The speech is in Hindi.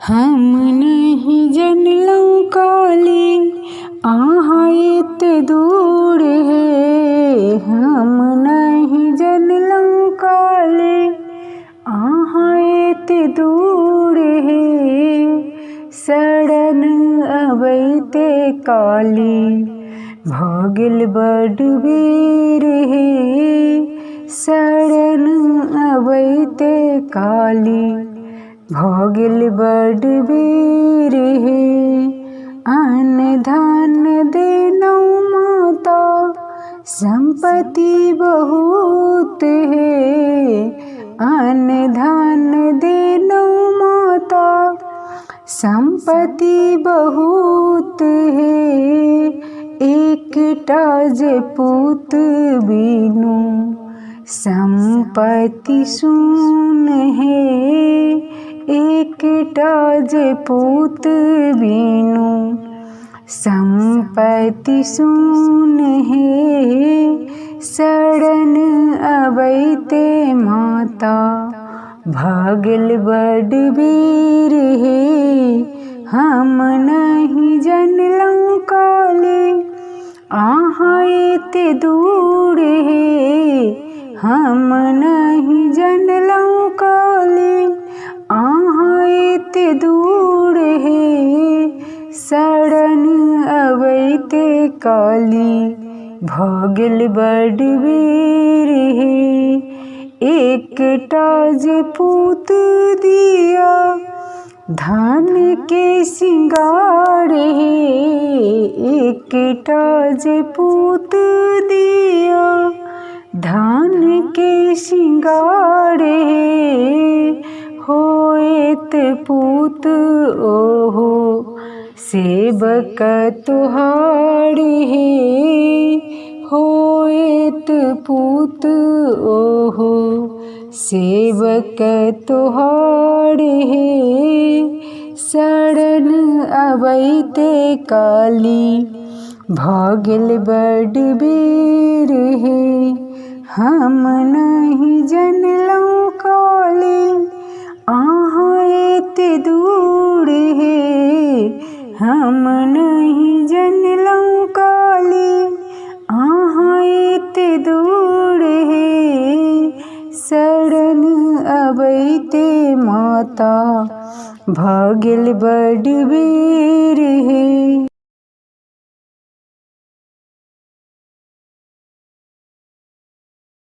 हम नहीं जनलौं काली आहाँ एते दूर है। हम नहीं जनलौं काली आहाँ एते दूर है। शरण अबैते काली भ गेल बड्ड बेर है। शरण अबैते काली भ गेल बड्ड बेर है। अन्न धन देनौं माता संपत्ति बहुत है। अन्न धन देनौं माता संपत्ति बहुत है। एकटा जे पुत बिनु संपत्ति शून है। एकटा जे पुत बिनु संपत्ति शून है। शरण अबैते माता भ गेल बड्ड बेर है। हम नहीं जनलौं काली आहाँ एते दूर है। हम नहीं जनलौं काली आहाँ एते दूर है। शरण अबैते काली भ गेल बड्ड बेर है। एकटा जे पुत दिया धन के सिंगार है। एकटा जे पुत दिया धन के सिंगार है। होएत पुत ओहो सेवक तुहार है। होएत पुत ओहो सेवक तुहार है। शरण अबैते काली भ गेल बड्ड बेर है। हम नहीं जनलौं काली आहाँ एते दूर है। हम नहीं जनलौं काली आहाँ एते दूर है। शरण अबैते माता भ गेल बड्ड बेर है।